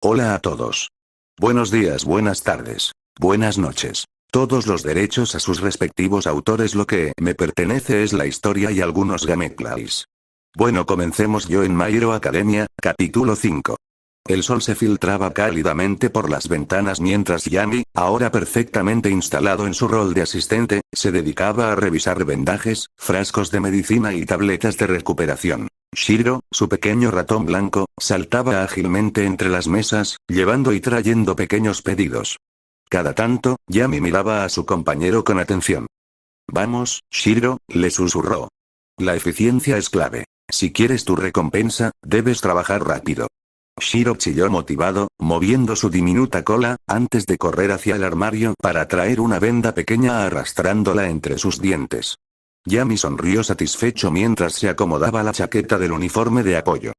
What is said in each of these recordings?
Hola a todos. Buenos días, buenas tardes, buenas noches. Todos los derechos a sus respectivos autores. Lo que me pertenece es la historia y algunos gameplays. Bueno, comencemos. Yo en My Hero Academia, capítulo 5. El sol se filtraba cálidamente por las ventanas mientras Yami, ahora perfectamente instalado en su rol de asistente, se dedicaba a revisar vendajes, frascos de medicina y tabletas de recuperación. Shiro, su pequeño ratón blanco, saltaba ágilmente entre las mesas, llevando y trayendo pequeños pedidos. Cada tanto, Yami miraba a su compañero con atención. Vamos, Shiro, le susurró. La eficiencia es clave. Si quieres tu recompensa, debes trabajar rápido. Shiro chilló motivado, moviendo su diminuta cola, antes de correr hacia el armario para traer una venda pequeña arrastrándola entre sus dientes. Yami sonrió satisfecho mientras se acomodaba la chaqueta del uniforme de apoyo.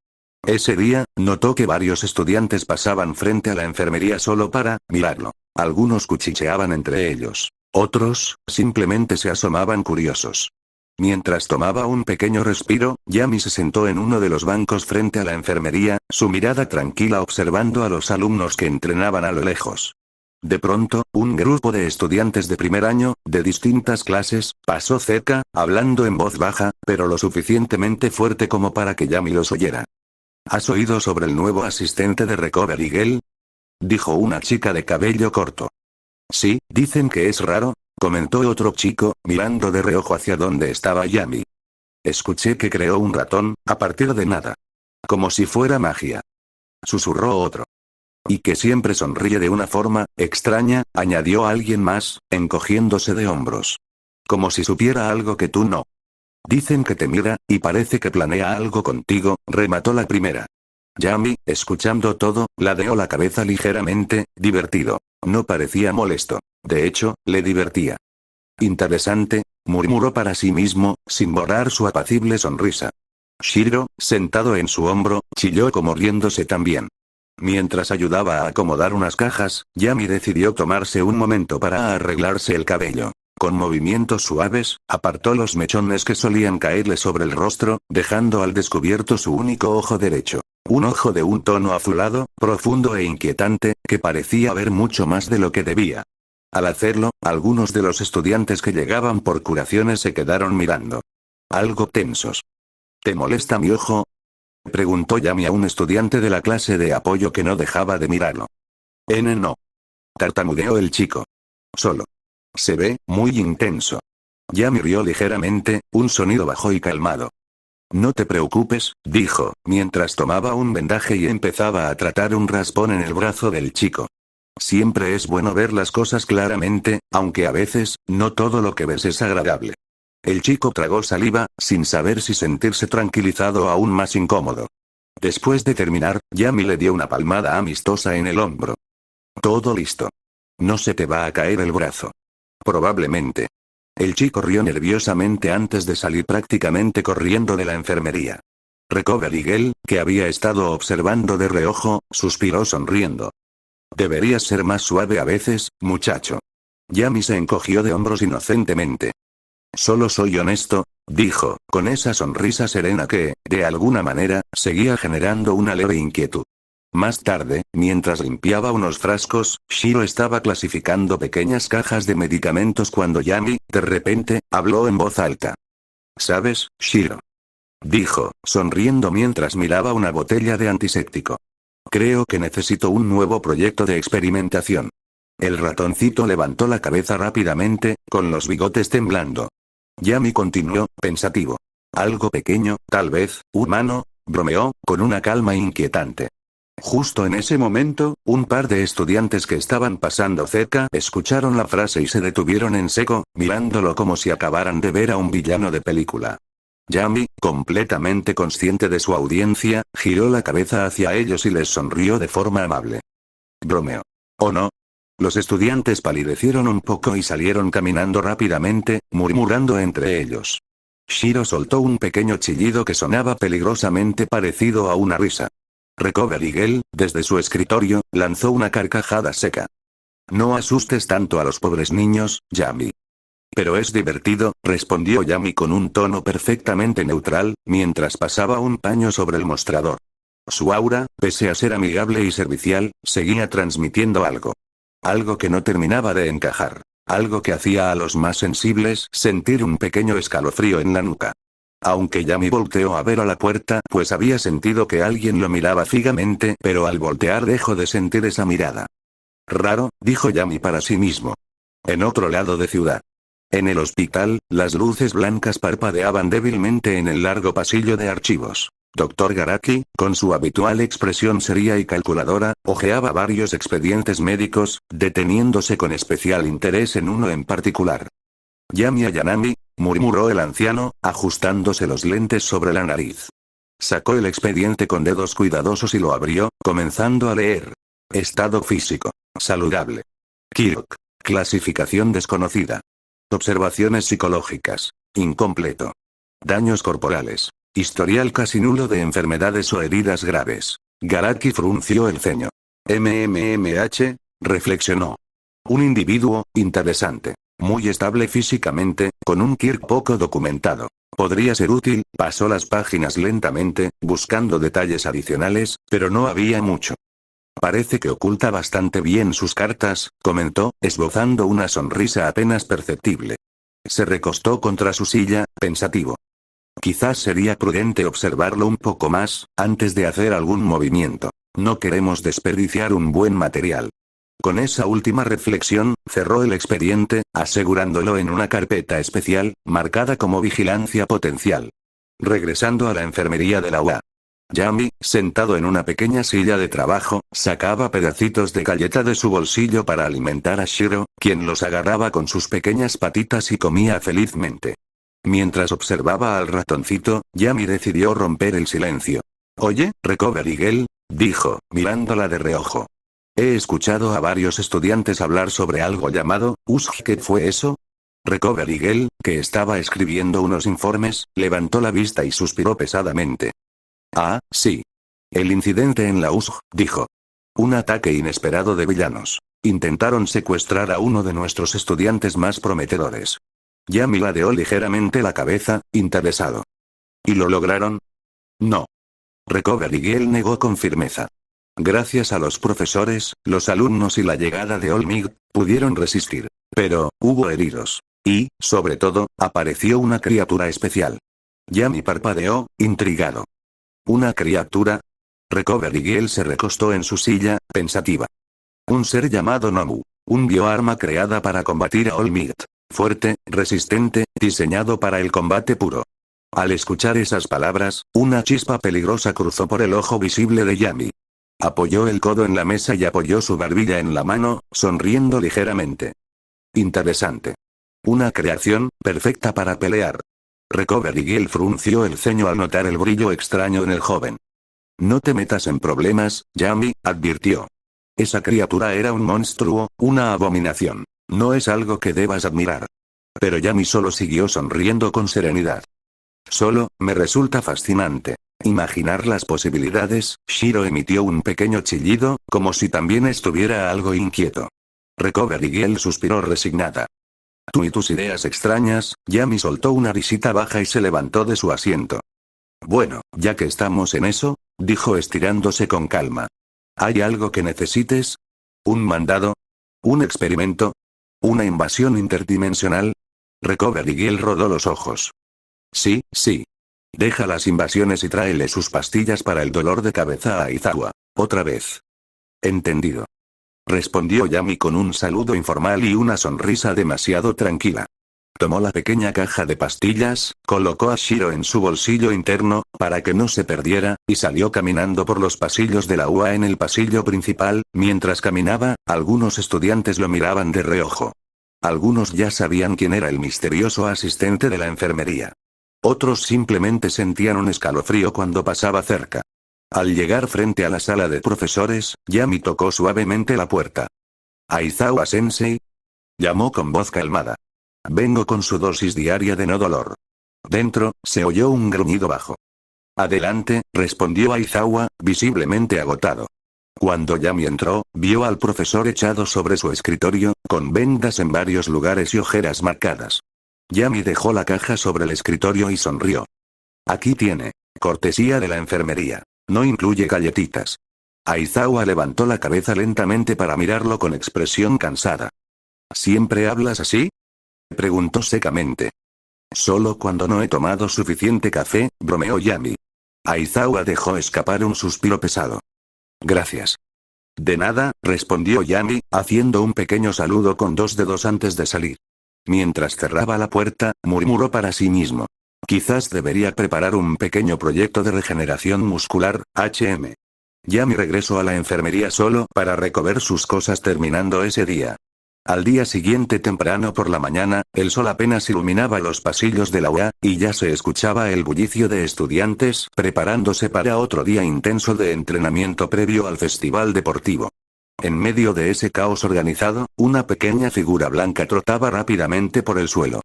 Ese día, notó que varios estudiantes pasaban frente a la enfermería solo para mirarlo. Algunos cuchicheaban entre ellos. Otros, simplemente se asomaban curiosos. Mientras tomaba un pequeño respiro, Yami se sentó en uno de los bancos frente a la enfermería, su mirada tranquila observando a los alumnos que entrenaban a lo lejos. De pronto, un grupo de estudiantes de primer año, de distintas clases, pasó cerca, hablando en voz baja, pero lo suficientemente fuerte como para que Yami los oyera. ¿Has oído sobre el nuevo asistente de Recovery Girl?, dijo una chica de cabello corto. Sí, dicen que es raro, comentó otro chico, mirando de reojo hacia donde estaba Yami. Escuché que creó un ratón, a partir de nada. Como si fuera magia. Susurró otro. Y que siempre sonríe de una forma extraña, añadió alguien más, encogiéndose de hombros. Como si supiera algo que tú no. Dicen que te mira, y parece que planea algo contigo, remató la primera. Yami, escuchando todo, ladeó la cabeza ligeramente, divertido. No parecía molesto. De hecho, le divertía. Interesante, murmuró para sí mismo, sin borrar su apacible sonrisa. Shiro, sentado en su hombro, chilló como riéndose también. Mientras ayudaba a acomodar unas cajas, Yami decidió tomarse un momento para arreglarse el cabello. Con movimientos suaves, apartó los mechones que solían caerle sobre el rostro, dejando al descubierto su único ojo derecho. Un ojo de un tono azulado, profundo e inquietante, que parecía ver mucho más de lo que debía. Al hacerlo, algunos de los estudiantes que llegaban por curaciones se quedaron mirando. Algo tensos. ¿Te molesta mi ojo?, preguntó Yami a un estudiante de la clase de apoyo que no dejaba de mirarlo. No. Tartamudeó el chico. Solo. Se ve muy intenso. Yami rió ligeramente, un sonido bajo y calmado. No te preocupes, dijo, mientras tomaba un vendaje y empezaba a tratar un raspón en el brazo del chico. Siempre es bueno ver las cosas claramente, aunque a veces, no todo lo que ves es agradable. El chico tragó saliva, sin saber si sentirse tranquilizado o aún más incómodo. Después de terminar, Yami le dio una palmada amistosa en el hombro. Todo listo. No se te va a caer el brazo. Probablemente. El chico rió nerviosamente antes de salir prácticamente corriendo de la enfermería. Recovery Girl, que había estado observando de reojo, suspiró sonriendo. Deberías ser más suave a veces, muchacho. Yami se encogió de hombros inocentemente. Solo soy honesto, dijo, con esa sonrisa serena que, de alguna manera, seguía generando una leve inquietud. Más tarde, mientras limpiaba unos frascos, Shiro estaba clasificando pequeñas cajas de medicamentos cuando Yami, de repente, habló en voz alta. ¿Sabes, Shiro?, dijo, sonriendo mientras miraba una botella de antiséptico. Creo que necesito un nuevo proyecto de experimentación. El ratoncito levantó la cabeza rápidamente, con los bigotes temblando. Yami continuó, pensativo. Algo pequeño, tal vez, humano, bromeó, con una calma inquietante. Justo en ese momento, un par de estudiantes que estaban pasando cerca escucharon la frase y se detuvieron en seco, mirándolo como si acabaran de ver a un villano de película. Yami, completamente consciente de su audiencia, giró la cabeza hacia ellos y les sonrió de forma amable. Bromeo. ¿O no? Los estudiantes palidecieron un poco y salieron caminando rápidamente, murmurando entre ellos. Shiro soltó un pequeño chillido que sonaba peligrosamente parecido a una risa. Recovery Girl, desde su escritorio, lanzó una carcajada seca. No asustes tanto a los pobres niños, Yami. Pero es divertido, respondió Yami con un tono perfectamente neutral, mientras pasaba un paño sobre el mostrador. Su aura, pese a ser amigable y servicial, seguía transmitiendo algo. Algo que no terminaba de encajar. Algo que hacía a los más sensibles sentir un pequeño escalofrío en la nuca. Aunque Yami volteó a ver a la puerta, pues había sentido que alguien lo miraba fijamente, pero al voltear dejó de sentir esa mirada. Raro, dijo Yami para sí mismo. En otro lado de ciudad. En el hospital, las luces blancas parpadeaban débilmente en el largo pasillo de archivos. Dr. Garaki, con su habitual expresión seria y calculadora, hojeaba varios expedientes médicos, deteniéndose con especial interés en uno en particular. Yami Ayanami, murmuró el anciano, ajustándose los lentes sobre la nariz. Sacó el expediente con dedos cuidadosos y lo abrió, comenzando a leer. Estado físico. Saludable. Kirk. Clasificación desconocida. Observaciones psicológicas. Incompleto. Daños corporales. Historial casi nulo de enfermedades o heridas graves. Garaki frunció el ceño. MMMH, reflexionó. Un individuo, interesante. Muy estable físicamente, con un Kirk poco documentado. Podría ser útil, pasó las páginas lentamente, buscando detalles adicionales, pero no había mucho. Parece que oculta bastante bien sus cartas, comentó, esbozando una sonrisa apenas perceptible. Se recostó contra su silla, pensativo. Quizás sería prudente observarlo un poco más, antes de hacer algún movimiento. No queremos desperdiciar un buen material. Con esa última reflexión, cerró el expediente, asegurándolo en una carpeta especial, marcada como vigilancia potencial. Regresando a la enfermería de la UA. Yami, sentado en una pequeña silla de trabajo, sacaba pedacitos de galleta de su bolsillo para alimentar a Shiro, quien los agarraba con sus pequeñas patitas y comía felizmente. Mientras observaba al ratoncito, Yami decidió romper el silencio. Oye, Recovery Girl, dijo, mirándola de reojo. He escuchado a varios estudiantes hablar sobre algo llamado, ¿qué fue eso? Recovery Girl, que estaba escribiendo unos informes, levantó la vista y suspiró pesadamente. Ah, sí. El incidente en la USG, dijo. Un ataque inesperado de villanos. Intentaron secuestrar a uno de nuestros estudiantes más prometedores. Yami ladeó ligeramente la cabeza, interesado. ¿Y lo lograron? No. Recovery Girl negó con firmeza. Gracias a los profesores, los alumnos y la llegada de Olmig, pudieron resistir. Pero, hubo heridos. Y, sobre todo, apareció una criatura especial. Yami parpadeó, intrigado. ¿Una criatura? Recovery Girl se recostó en su silla, pensativa. Un ser llamado Nomu. Un bioarma creada para combatir a Olmig. Fuerte, resistente, diseñado para el combate puro. Al escuchar esas palabras, una chispa peligrosa cruzó por el ojo visible de Yami. Apoyó el codo en la mesa y apoyó su barbilla en la mano, sonriendo ligeramente. Interesante. Una creación, perfecta para pelear. Recovery Girl frunció el ceño al notar el brillo extraño en el joven. No te metas en problemas, Yami, advirtió. Esa criatura era un monstruo, una abominación. No es algo que debas admirar. Pero Yami solo siguió sonriendo con serenidad. Solo, me resulta fascinante. Imaginar las posibilidades, Shiro emitió un pequeño chillido, como si también estuviera algo inquieto. Recovery Girl suspiró resignada. Tú y tus ideas extrañas, Yami soltó una risita baja y se levantó de su asiento. Bueno, ya que estamos en eso, dijo estirándose con calma. ¿Hay algo que necesites? ¿Un mandado? ¿Un experimento? ¿Una invasión interdimensional? Recovery Girl rodó los ojos. Sí, sí. Deja las invasiones y tráele sus pastillas para el dolor de cabeza a Aizawa. Otra vez. Entendido. Respondió Yami con un saludo informal y una sonrisa demasiado tranquila. Tomó la pequeña caja de pastillas, colocó a Shiro en su bolsillo interno, para que no se perdiera, y salió caminando por los pasillos de la UA en el pasillo principal. Mientras caminaba, algunos estudiantes lo miraban de reojo. Algunos ya sabían quién era el misterioso asistente de la enfermería. Otros simplemente sentían un escalofrío cuando pasaba cerca. Al llegar frente a la sala de profesores, Yami tocó suavemente la puerta. ¿Aizawa-sensei? Llamó con voz calmada. Vengo con su dosis diaria de no dolor. Dentro, se oyó un gruñido bajo. Adelante, respondió Aizawa, visiblemente agotado. Cuando Yami entró, vio al profesor echado sobre su escritorio, con vendas en varios lugares y ojeras marcadas. Yami dejó la caja sobre el escritorio y sonrió. Aquí tiene. Cortesía de la enfermería. No incluye galletitas. Aizawa levantó la cabeza lentamente para mirarlo con expresión cansada. ¿Siempre hablas así?, preguntó secamente. Solo cuando no he tomado suficiente café, bromeó Yami. Aizawa dejó escapar un suspiro pesado. Gracias. De nada, respondió Yami, haciendo un pequeño saludo con dos dedos antes de salir. Mientras cerraba la puerta, murmuró para sí mismo. Quizás debería preparar un pequeño proyecto de regeneración muscular, HM. Yami regresó a la enfermería solo para recoger sus cosas terminando ese día. Al día siguiente temprano por la mañana, el sol apenas iluminaba los pasillos de la UA, y ya se escuchaba el bullicio de estudiantes preparándose para otro día intenso de entrenamiento previo al festival deportivo. En medio de ese caos organizado, una pequeña figura blanca trotaba rápidamente por el suelo.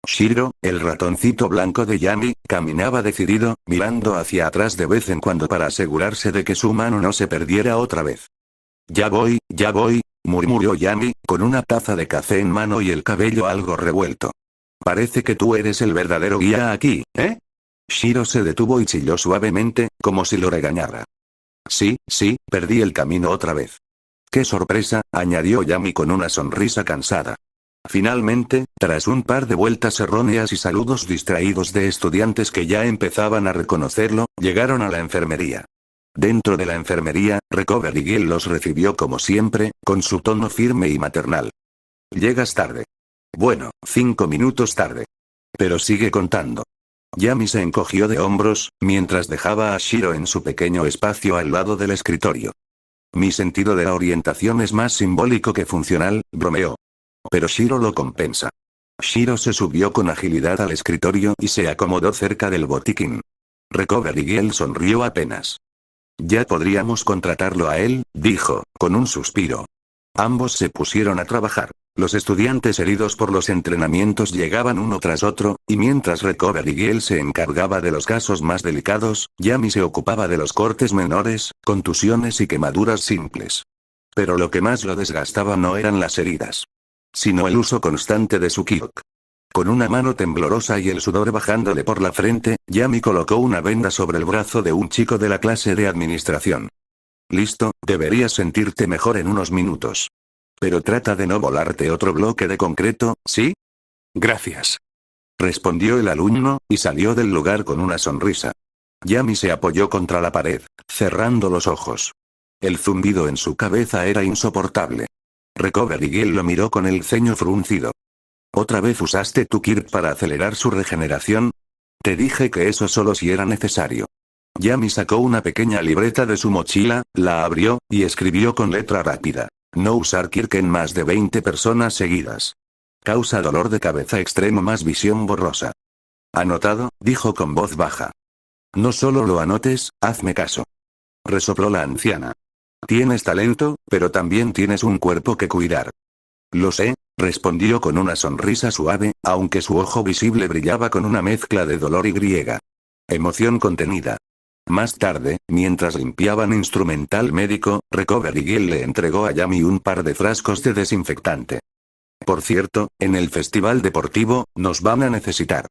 Shiro, el ratoncito blanco de Yami, caminaba decidido, mirando hacia atrás de vez en cuando para asegurarse de que su mano no se perdiera otra vez. Ya voy, murmuró Yami, con una taza de café en mano y el cabello algo revuelto. Parece que tú eres el verdadero guía aquí, ¿eh? Shiro se detuvo y chilló suavemente, como si lo regañara. Sí, perdí el camino otra vez. ¡Qué sorpresa!, añadió Yami con una sonrisa cansada. Finalmente, tras un par de vueltas erróneas y saludos distraídos de estudiantes que ya empezaban a reconocerlo, llegaron a la enfermería. Dentro de la enfermería, Recovery Girl los recibió como siempre, con su tono firme y maternal. Llegas tarde. Bueno, 5 minutos tarde. Pero sigue contando. Yami se encogió de hombros, mientras dejaba a Shiro en su pequeño espacio al lado del escritorio. Mi sentido de la orientación es más simbólico que funcional, bromeó. Pero Shiro lo compensa. Shiro se subió con agilidad al escritorio y se acomodó cerca del botiquín. Recovery Girl sonrió apenas. Ya podríamos contratarlo a él, dijo, con un suspiro. Ambos se pusieron a trabajar. Los estudiantes heridos por los entrenamientos llegaban uno tras otro, y mientras Recovery Girl se encargaba de los casos más delicados, Yami se ocupaba de los cortes menores, contusiones y quemaduras simples. Pero lo que más lo desgastaba no eran las heridas, sino el uso constante de su kyok. Con una mano temblorosa y el sudor bajándole por la frente, Yami colocó una venda sobre el brazo de un chico de la clase de administración. Listo, deberías sentirte mejor en unos minutos. Pero trata de no volarte otro bloque de concreto, ¿sí? Gracias. Respondió el alumno, y salió del lugar con una sonrisa. Yami se apoyó contra la pared, cerrando los ojos. El zumbido en su cabeza era insoportable. Recovery Girl lo miró con el ceño fruncido. ¿Otra vez usaste tu Kirk para acelerar su regeneración? Te dije que eso solo si era necesario. Yami sacó una pequeña libreta de su mochila, la abrió, y escribió con letra rápida. No usar Kirk en más de 20 personas seguidas. Causa dolor de cabeza extremo más visión borrosa. Anotado, dijo con voz baja. No solo lo anotes, hazme caso. Resopló la anciana. Tienes talento, pero también tienes un cuerpo que cuidar. Lo sé, respondió con una sonrisa suave, aunque su ojo visible brillaba con una mezcla de dolor y griega. Emoción contenida. Más tarde, mientras limpiaban instrumental médico, Recovery Girl le entregó a Yami un par de frascos de desinfectante. Por cierto, en el festival deportivo, nos van a necesitar.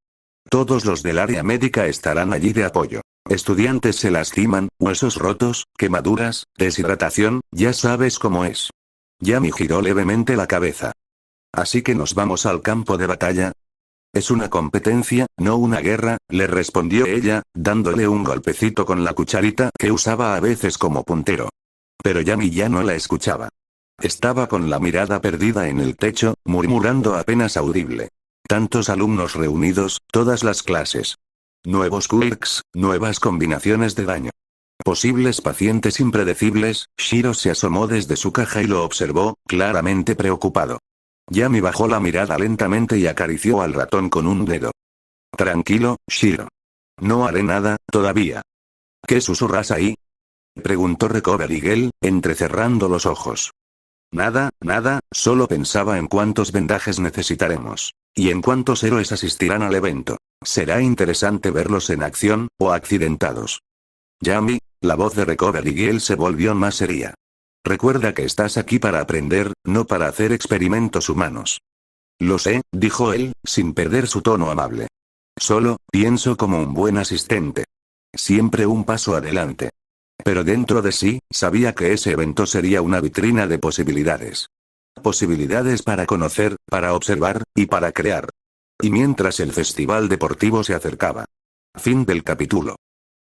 Todos los del área médica estarán allí de apoyo. Estudiantes se lastiman, huesos rotos, quemaduras, deshidratación, ya sabes cómo es. Yami giró levemente la cabeza. Así que nos vamos al campo de batalla. Es una competencia, no una guerra, le respondió ella, dándole un golpecito con la cucharita que usaba a veces como puntero. Pero Yami ya no la escuchaba. Estaba con la mirada perdida en el techo, murmurando apenas audible. Tantos alumnos reunidos, todas las clases. Nuevos quirks, nuevas combinaciones de daño. Posibles pacientes impredecibles. Shiro se asomó desde su caja y lo observó, claramente preocupado. Yami bajó la mirada lentamente y acarició al ratón con un dedo. Tranquilo, Shiro. No haré nada, todavía. ¿Qué susurras ahí?, preguntó Recovery Girl, entrecerrando los ojos. Nada, solo pensaba en cuántos vendajes necesitaremos. Y en cuántos héroes asistirán al evento. Será interesante verlos en acción, o accidentados. Yami, la voz de Recovery Girl se volvió más seria. Recuerda que estás aquí para aprender, no para hacer experimentos humanos. Lo sé, dijo él, sin perder su tono amable. Solo, pienso como un buen asistente. Siempre un paso adelante. Pero dentro de sí, sabía que ese evento sería una vitrina de posibilidades. Posibilidades para conocer, para observar, y para crear. Y mientras el festival deportivo se acercaba. Fin del capítulo.